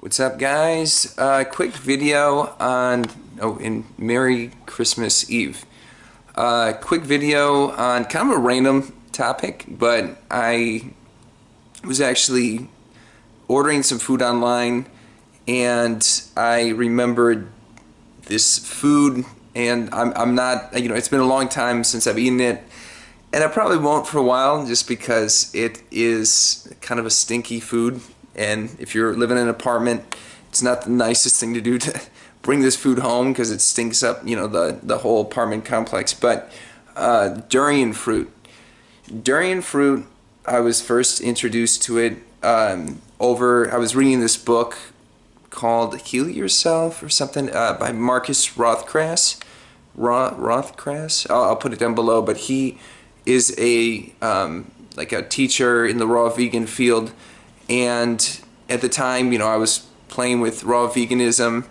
What's up, guys? Quick video on in Merry Christmas Eve. Quick video on kind of a random topic, but I was actually ordering some food online and I remembered this food, and I'm not, it's been a long time since I've eaten it, and I probably won't for a while just because it is kind of a stinky food. And if you're living in an apartment, it's not the nicest thing to do to bring this food home because it stinks up, the whole apartment complex. But durian fruit. Durian fruit, I was first introduced to it I was reading this book called Heal Yourself or something by Marcus Rothkras. Rothkras? I'll put it down below, but he is like a teacher in the raw vegan field. And at the time, I was playing with raw veganism,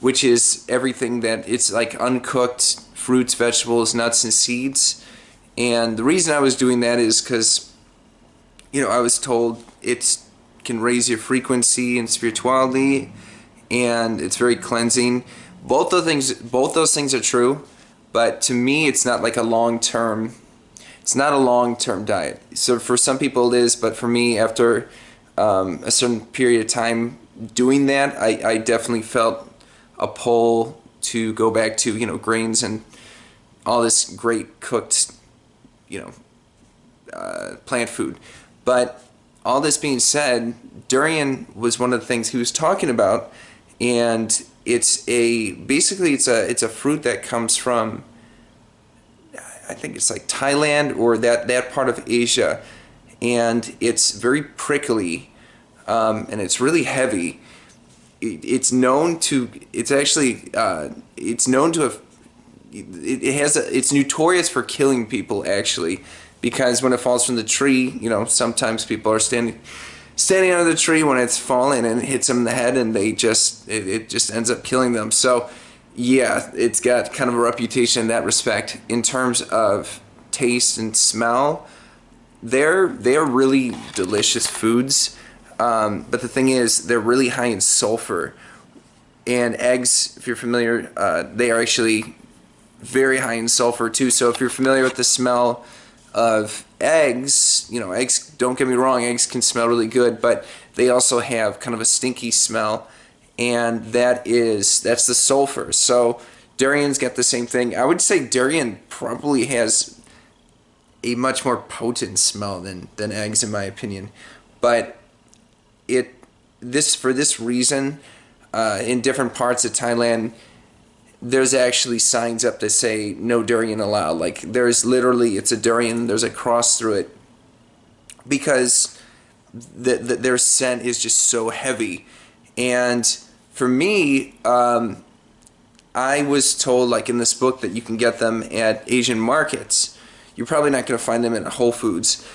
which is everything that it's like uncooked fruits, vegetables, nuts, and seeds. And the reason I was doing that is because, I was told it can raise your frequency and spirituality, and it's very cleansing. Both those things are true, but to me, it's not like a long-term. It's not a long-term diet. So for some people it is, but for me, after a certain period of time doing that, I definitely felt a pull to go back to grains and all this great cooked plant food. But all this being said, durian was one of the things he was talking about, and basically it's a fruit that comes from, I think it's like Thailand or that part of Asia, and it's very prickly. And it's really heavy. It's known to have. It's notorious for killing people, actually, because when it falls from the tree, sometimes people are standing under the tree when it's falling and it hits them in the head, and it just ends up killing them. So yeah, it's got kind of a reputation in that respect. In terms of taste and smell, they're really delicious foods. But the thing is, they're really high in sulfur. And eggs, if you're familiar, they are actually very high in sulfur too. So if you're familiar with the smell of eggs, eggs, don't get me wrong, eggs can smell really good, but they also have kind of a stinky smell, and that's the sulfur. So durian's got the same thing. I would say durian probably has a much more potent smell than eggs, in my opinion. But for this reason, in different parts of Thailand, there's actually signs up that say no durian allowed. Like there's literally, it's a durian, there's a cross through it, because their scent is just so heavy. And for me, I was told, like in this book, that you can get them at Asian markets. You're probably not going to find them at Whole Foods.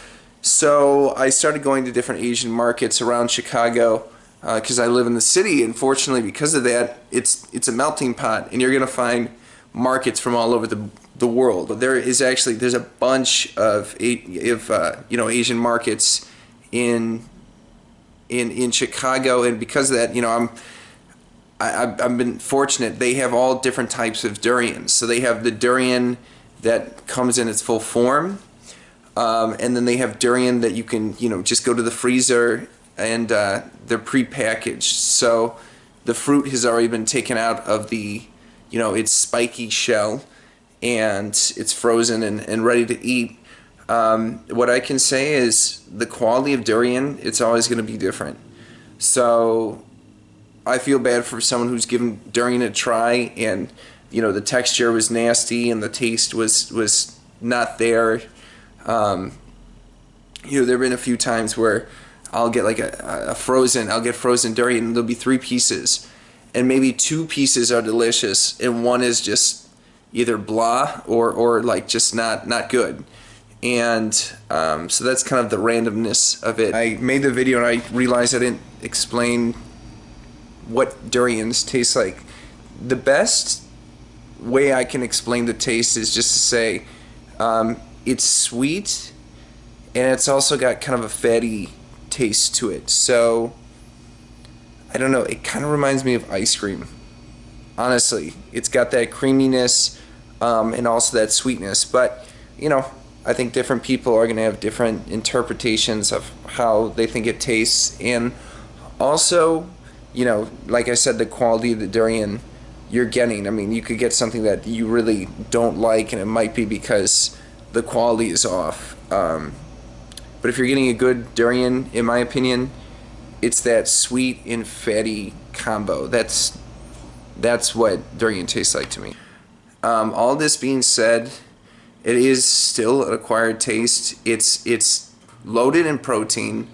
So I started going to different Asian markets around Chicago because I live in the city, and fortunately because of that, it's a melting pot, and you're going to find markets from all over the world. But there's a bunch of Asian markets in Chicago, and because of that, I've been fortunate. They have all different types of durians. So they have the durian that comes in its full form. And then they have durian that you can, just go to the freezer, and they're pre-packaged. So the fruit has already been taken out of the, its spiky shell, and it's frozen and ready to eat. What I can say is the quality of durian, it's always going to be different. So I feel bad for someone who's given durian a try, and, the texture was nasty and the taste was not there. There have been a few times where I'll get like I'll get frozen durian, and there'll be 3 pieces, and maybe 2 pieces are delicious, and one is just either blah or like just not good. And so that's kind of the randomness of it. I made the video and I realized I didn't explain what durians taste like. The best way I can explain the taste is just to say it's sweet, and it's also got kind of a fatty taste to it. So I don't know, it kind of reminds me of ice cream. Honestly, it's got that creaminess and also that sweetness. But you know, I think different people are going to have different interpretations of how they think it tastes, and also, you know, like I said, the quality of the durian you're getting. I mean, you could get something that you really don't like, and it might be because the quality is off. But if you're getting a good durian, in my opinion, it's that sweet and fatty combo. That's what durian tastes like to me. All this being said, it is still an acquired taste. It's loaded in protein.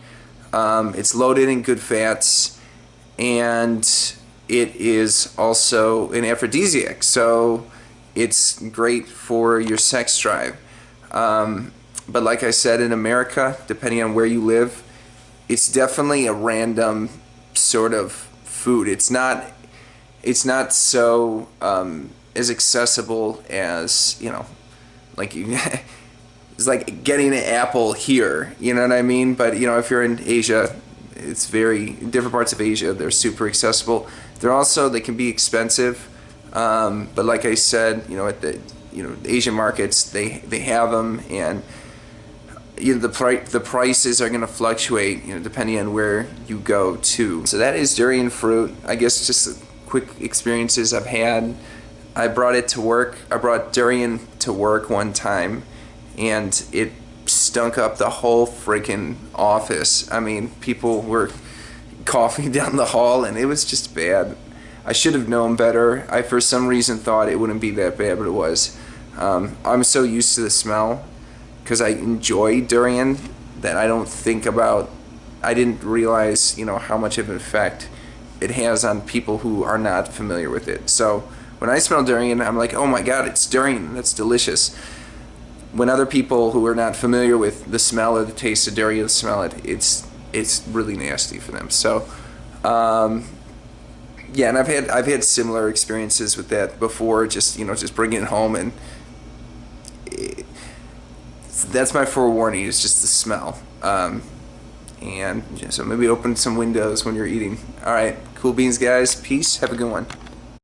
It's loaded in good fats, and it is also an aphrodisiac. So it's great for your sex drive. But like I said, in America, depending on where you live, it's definitely a random sort of food. It's not so as accessible as, you know, like you it's like getting an apple here, you know what I mean? But you know, if you're in Asia, it's very different parts of Asia, they're super accessible. They can be expensive, but like I said, you know, at the Asian markets, they have them, and you know, the prices are going to fluctuate, you know, depending on where you go to. So that is durian fruit. I guess just quick experiences I've had. I brought it to work. I brought durian to work one time, and it stunk up the whole freaking office. I mean, people were coughing down the hall, and it was just bad. I should have known better. I, for some reason, thought it wouldn't be that bad, but it was. I'm so used to the smell because I enjoy durian that I don't think about. I didn't realize, you know, how much of an effect it has on people who are not familiar with it. So when I smell durian, I'm like, oh my God, it's durian. That's delicious. When other people who are not familiar with the smell or the taste of durian smell it, it's really nasty for them. So yeah, and I've had similar experiences with that before. Just, you know, just bringing it home, and that's my forewarning. It's just the smell. And yeah, so maybe open some windows when you're eating. All right, cool beans, guys. Peace. Have a good one.